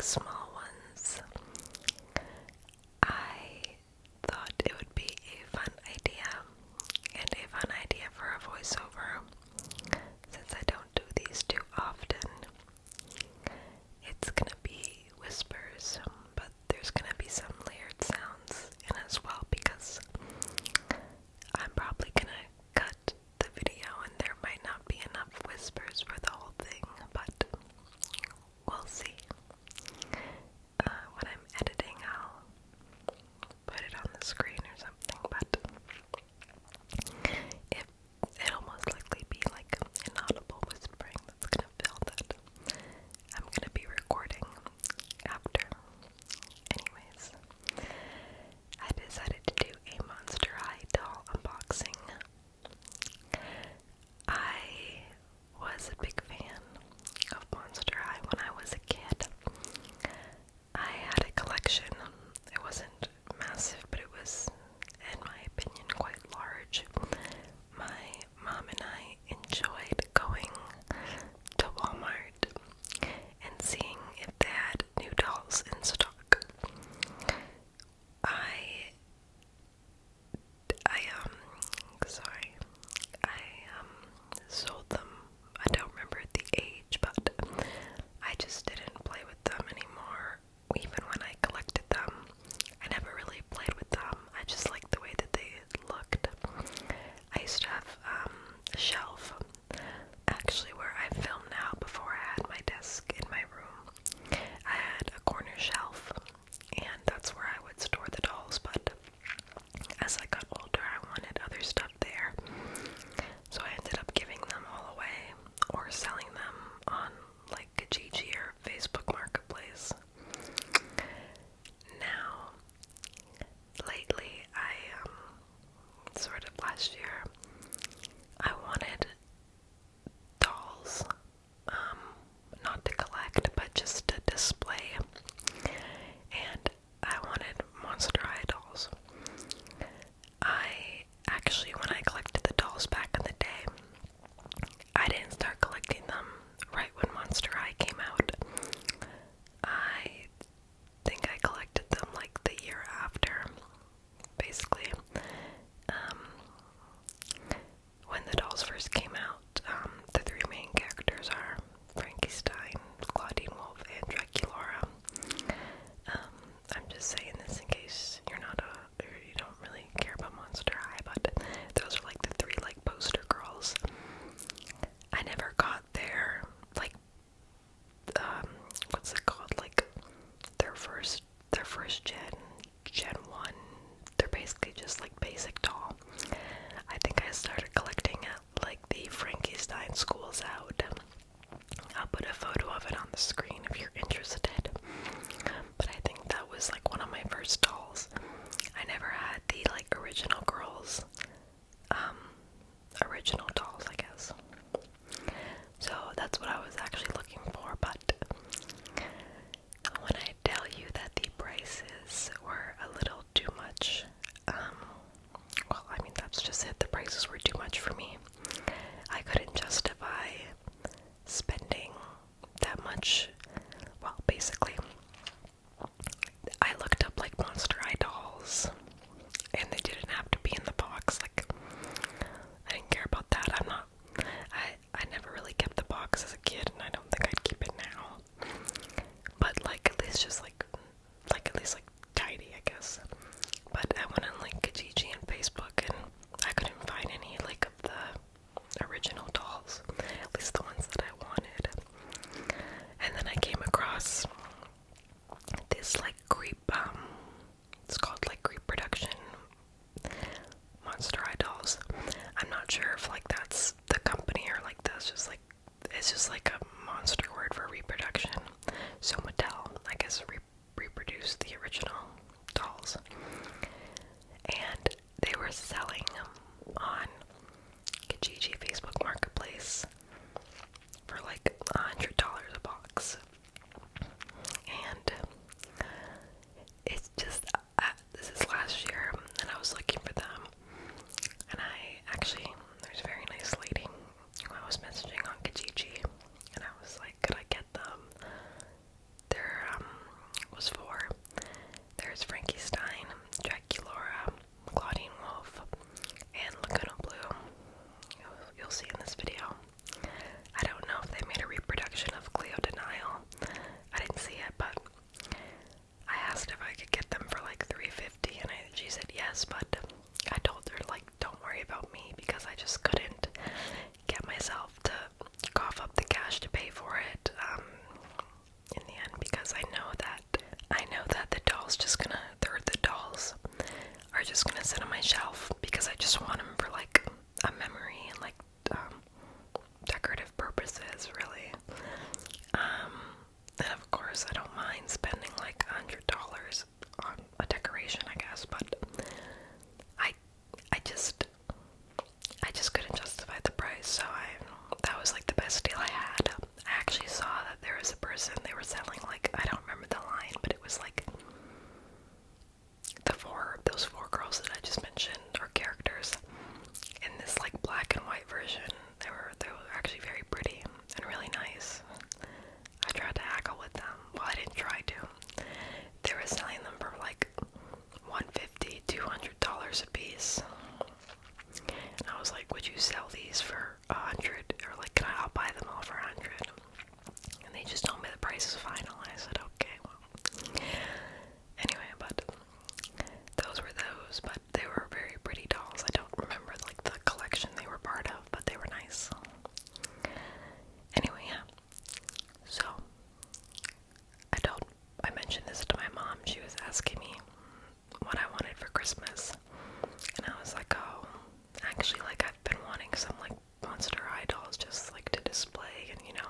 like small ones. I thought it would be a fun idea for a voiceover, since I don't do these too often. It's gonna be whispers, but there's gonna be some layered sounds in as well, because I'm probably gonna cut the video and there might not be enough whispers for the whole thing, but we'll see. When I'm editing, I'll put it on the screen or something, but it'll most likely be like inaudible whispering that's gonna fill that I'm gonna be recording after. Anyways, I decided to do a Monster High doll unboxing. I was a big fan of Monster High when I was a kid. I had a collection. It wasn't massive, but it was, in my opinion, quite large. My mom and I enjoyed going to Walmart and seeing if they had new dolls in stock. I sold them. I don't remember the age, but I just didn't play with them anymore. Even when I collected them, I never really played with them. I just liked the way that they looked. I used to have a shelf, actually, where I film now. Before I had my desk in my room, I had a corner shelf, and that's where I would store the dolls, but as I got older, I wanted other stuff there, so I ended up giving them all away or selling them on like Kijiji or Facebook Marketplace. Now, lately, sort of last year, I wanted dolls, not to collect, but just to display, and I wanted Monster High dolls. When I collected the dolls back in the day, I didn't start collecting them right when Monster High came out. I think I collected them like the year after, basically. When the dolls first came out, the three main characters are Frankenstein, Clawdeen Wolf, and Draculaura. I'm just saying this in case you don't really care about Monster High, but those are like the three like poster girls. I never got their like what's it called, like their first gen 1. They're basically just like basic doll. I think I started collecting at like the Frankenstein Schools Out. I'll put a photo of it on the screen if you're interested. But I think that was like one of my first dolls. I never had the like original girls, original dolls, I guess. So that's what I was actually looking for, but when I tell you that the prices were a little too much, well, I mean, that's just it. The prices were too much for me. I couldn't justify spending that much. Well, basically, I looked up like Monster High dolls, and they didn't have to be in the box. Like, I didn't care about that. I never really kept the box as a kid, and I don't think I'd keep it now. But like, at least just like at least like tidy, I guess. But I went on like Kijiji and Facebook, and I couldn't find any like of the original dolls, at least the ones that I wanted. And then I came across this like creep, it's called like Creep Production Monster High dolls. I'm not sure if like that's the company or like that's just like, it's just like a monster word for reproduction. So Mattel, I guess, mind spending like $100 on a decoration, I guess, but I just couldn't justify the price, so that was like the best deal I had. I actually saw that there was a person, they were selling like, I don't remember the line, but it was like those four girls that I just mentioned, or characters, in this like black and white version. They were actually very pretty and really nice. I tried to haggle with them. Well, I didn't try to. They were selling them for like $150, $200 a piece. And I was like, would you sell these for $100? Or like, I'll buy them all for $100. And they just told me the price is final. I said, okay, well. Anyway, but those were those, but they were very pretty dolls. I don't remember like the collection they were part of, but they were nice. Anyway, yeah. So I mentioned this to my mom. She was asking me what I wanted for Christmas. And I was like, oh, actually, like, I've been wanting some, like, Monster High dolls just, like, to display and, you know,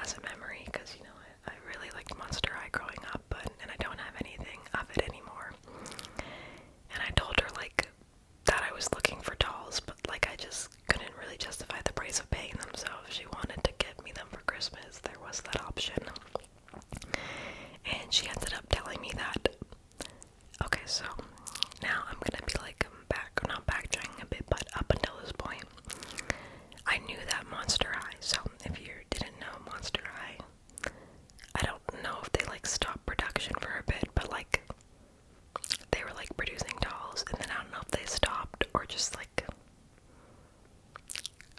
as a memory, because, you know, I really liked Monster High growing up, and I don't have anything of it anymore. And I told her, like, that I was looking for dolls, but, like, I just couldn't really justify the price of paying them, so if she wanted to get me them for Christmas, there was that option. And she ended up telling me that, okay, so now I'm gonna be like not backtracking a bit, but up until this point, I knew that Monster High. So if you didn't know Monster High, I don't know if they like stopped production for a bit, but like they were like producing dolls, and then I don't know if they stopped or just like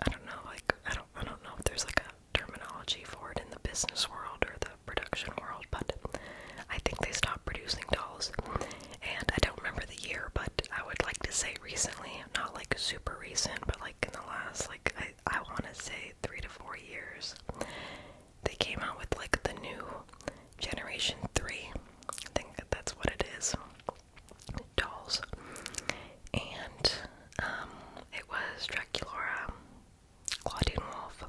I don't know, like I don't know if there's like a terminology for it in the business world or the production world, but I think they stopped producing dolls. And I don't remember the year, but I would like to say recently, not like super recent, but like in the last, like, I want to say 3 to 4 years, they came out with like the new Generation 3, I think that's what it is, dolls. And it was Draculaura, Clawdeen Wolf,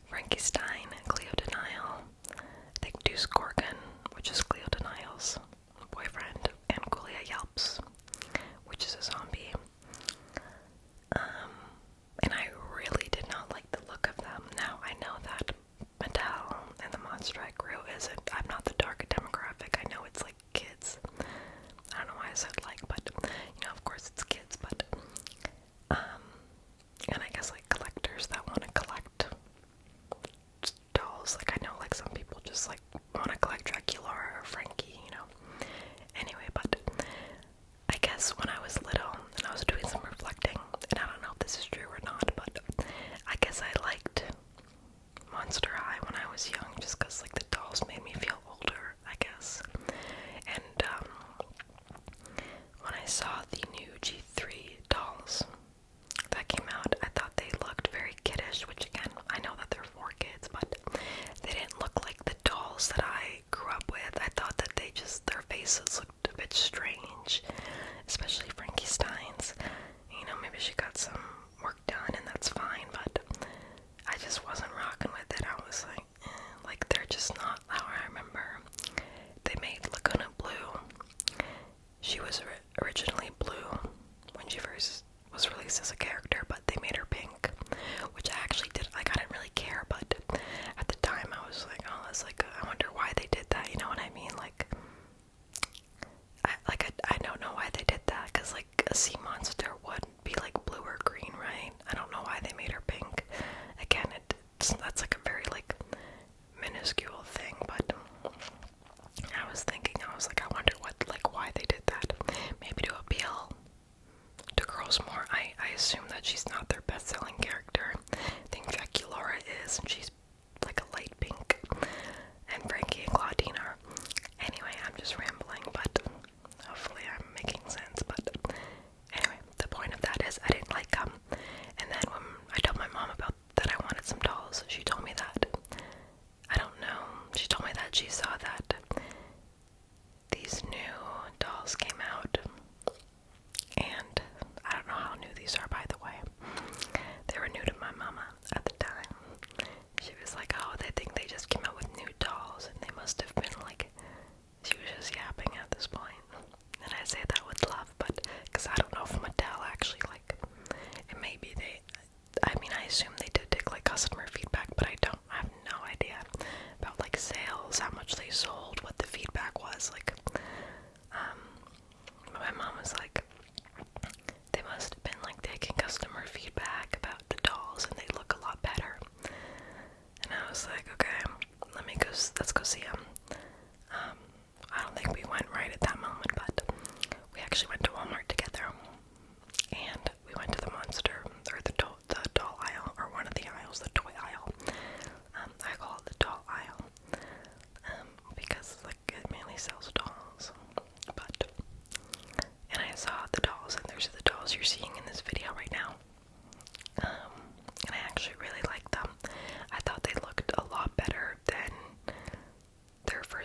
Frankie Stein, Cleo Denial, I think Deuce Gorgon, which is Cleo Denial's boyfriend, and Julia Yelps, which is a zombie. And I really did not like the look of them. Now, I know that Mattel and the Monster High crew I'm not the target demographic. I know it's like kids. I don't know why I said like, but, you know, of course it's kids, but, and I guess like collectors that want to collect dolls. Like, I know like some people just like want to collect Draculaura or Frankie, you know. Anyway, but I guess when I was little and I was doing some reflecting, and I don't know if this is true or not, but I guess I liked Monster High when I was young just because like the dolls made me feel older, I guess. And when I saw the new G3 dolls that came out, I thought they looked very kiddish, which again, I know that they're for kids, but they didn't look like the dolls that I grew up with. I thought that their faces looked a bit strange, especially Frankie Stein's. You know, maybe she got some work done and that's fine, but I just wasn't rocking with it. I was like they're just not how I remember. They made Lagoona blue. She was originally blue when she first was released as a character, but they made her pink, which I actually did, like, I didn't really care, but at the time I was like, oh, that's like, I wonder why they did that, you know what I mean? Like, I don't know why they did that, because like a sea monster would be like blue or green, right? I don't know why they made her pink. Again, that's like a very like minuscule thing, but I was like, I wonder why they did that. Maybe to appeal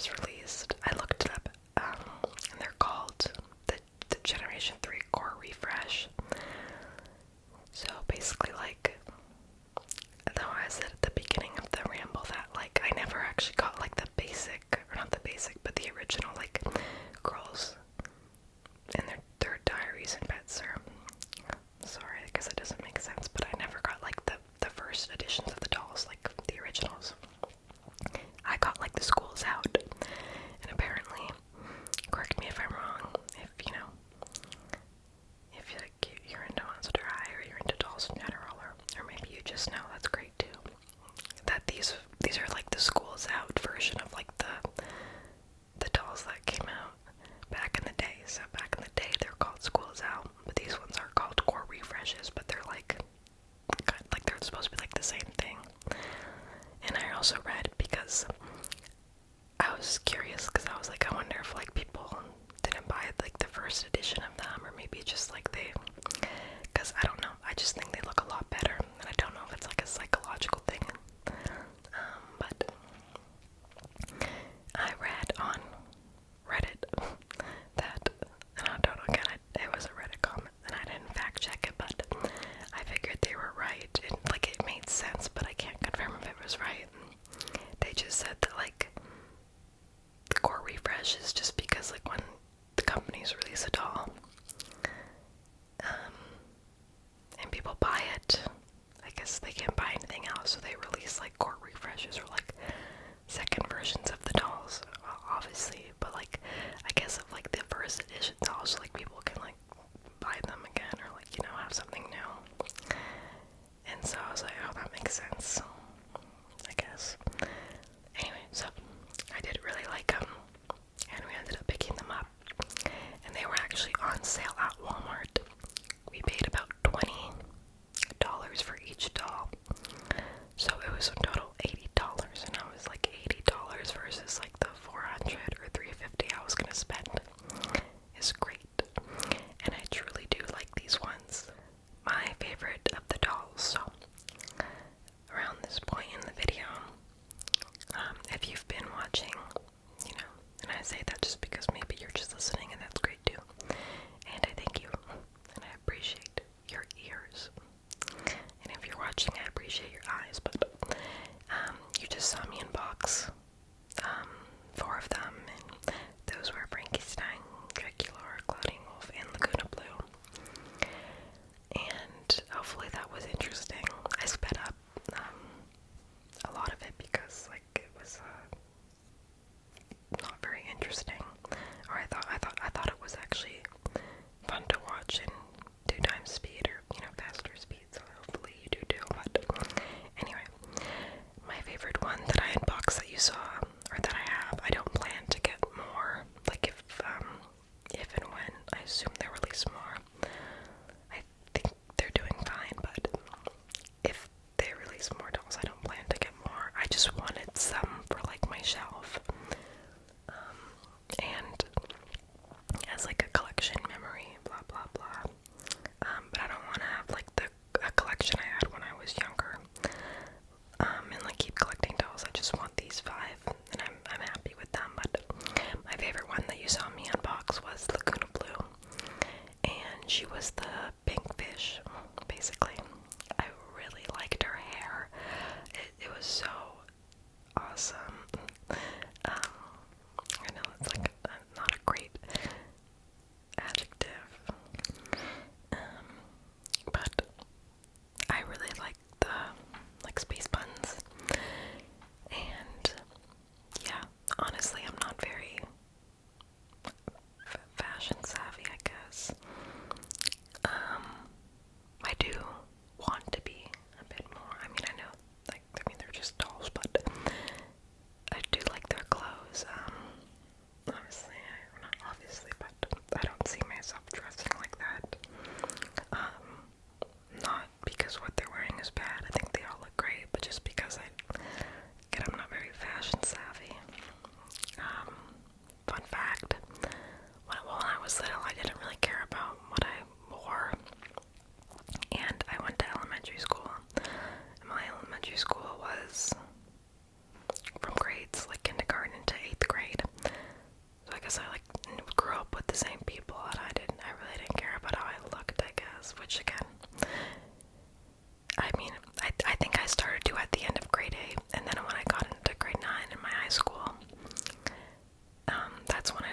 was released. I looked it up, and they're called the Generation 3 Core Refresh. So basically, like, though I said at the beginning of the ramble that, like, I never actually got, like, the basic, or not the basic, but the original, like, girls and their diaries and pets, or, sorry, I guess it doesn't make sense, but I never got, like, the first editions of the dolls, like, the originals. I got, like, the Schools Out, and apparently, correct me if I'm wrong, if, you know, if you're into Monster High, or you're into dolls in general, or maybe you just know, that's great too, that these are, like, the Schools Out version of, like, the dolls that came out back in the day. So back in the day, they're called Schools Out, but these ones are called Core Refreshes, but they're, like, they're supposed to be, like, the same thing. And I also read, because I was curious, because I was like, I wonder if, like, people didn't buy, like, the first edition of them, or maybe just, like, because I don't know, I just think they look a lot better, and I don't know if it's, like, a psychological thing, but I read on Reddit that, and I don't know, again, it was a Reddit comment, and I didn't fact check it, but I figured they were right, and, like, it made sense, but I can't confirm if it was right. They just said that, like, the Core Refresh is just because, like, when the companies release a doll, and people buy it, I guess they can't buy anything else, so they release, like, Core Refreshes, or, like, second versions of the dolls, obviously, but, like, I guess of, like, the first edition dolls, like, people can, like, buy them again, or, like, you know, have something new. And so I was like, oh, that makes sense, I guess. Anyway, so I did really like them, and we ended up picking them up, and they were actually on sale at Walmart. We paid about $20 for each doll, so it was in total $80, and I was like, $80 versus, like, the $400 or $350 I was gonna spend is great, and I truly do like these ones. My favorite of the dolls, so around this point in the video, if you've been watching, you know, and I say that just because maybe you're just listening, and that's great too, and I thank you, and I appreciate your ears, and if you're watching, I appreciate your eyes, but you just saw me unbox 4 of them, and those were Frankenstein, Draculaura, Clawdeen, and Lagoona Blue, and hopefully that was interesting. I sped up a lot of it because, like, it was not very interesting.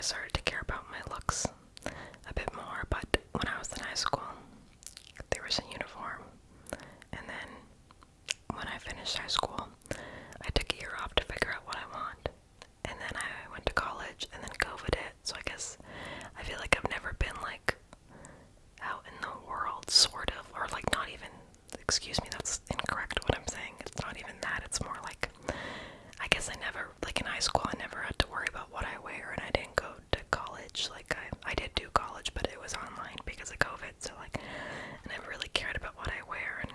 started to care about my looks a bit more, but when I was in high school, there was a uniform, and then when I finished high school, I took a year off to figure out what I want, and then I went to college, and then COVID hit, so I guess I feel like I've never been, like, out in the world, sort of, or, like, not even, excuse me, that's incorrect what I'm saying, it's not even that, it's more like, I guess I never, like, in high school, I never had to worry about what I wear, and I didn't go to college, like, I did do college, but it was online because of COVID, so, like, I never really cared about what I wear, and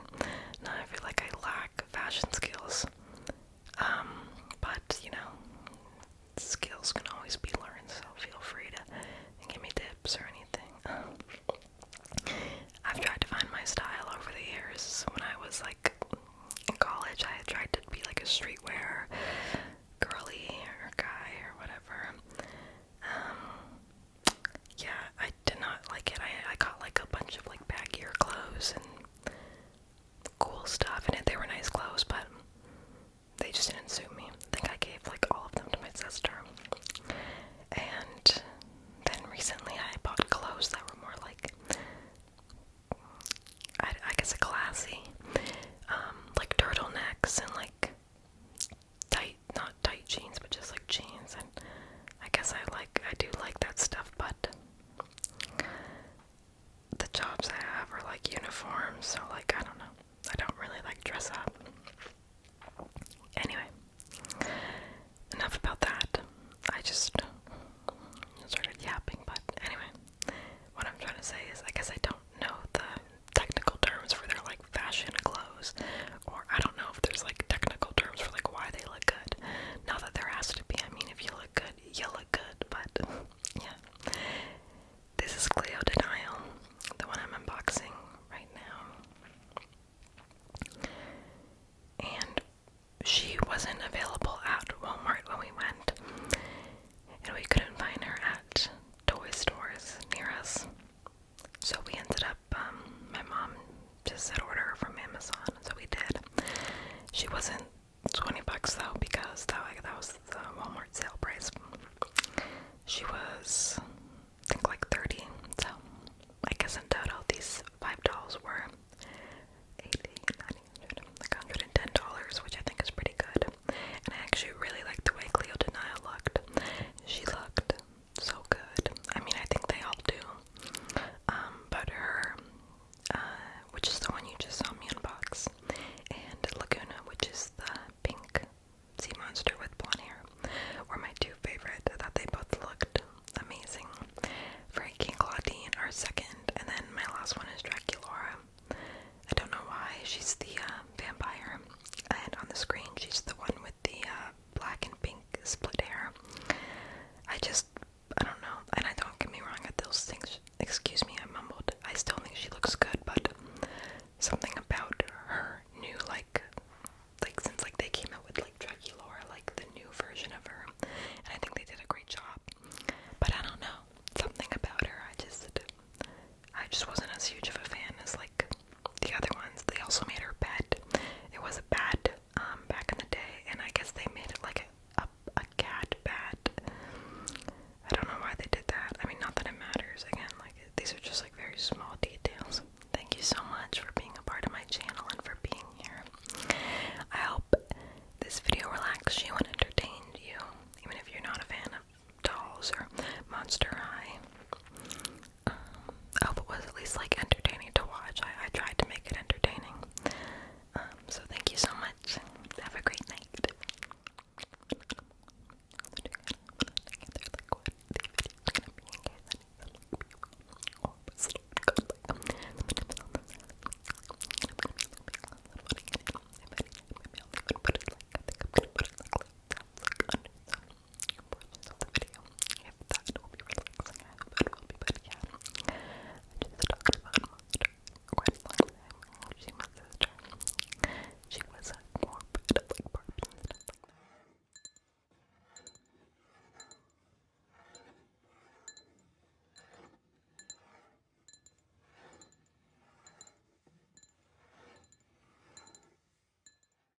now I feel like I lack fashion skills, but, you know, skills can always be learned, so feel free to give me tips or anything. I've tried to find my style over the years. When I was, like, in college, I had tried to be, like, a streetwear girly or guy or whatever. Yeah, I did not like it. I got, like, a bunch of, like, baggier clothes and cool stuff, and they were nice clothes, but they just didn't suit me. I think I gave, like, all of them to my sister. And then recently I bought clothes that were more, like, I guess classy, like turtlenecks and, like, tight, not tight jeans, but just, like, jeans, and I guess I do like that stuff, but the jobs I have are, like, uniforms, so, like, I don't know, I don't really, like, dress up. Anyway, enough about that. I just started yapping, but anyway, what I'm trying to say is I guess I don't know the technical terms for their, like, fashion clothes, or I don't know if there's, like, technical terms for, like, why they look good. Not that there has to be. I mean, if you look good, you look good, but yeah. This is Cleo Denial, the one I'm unboxing right now. And she wasn't available at Walmart when we went, and we couldn't find her at toy stores near us. So we ended up, my mom just said order her from Amazon, so we did. She wasn't $20 though, because that was the Walmart sale price. She was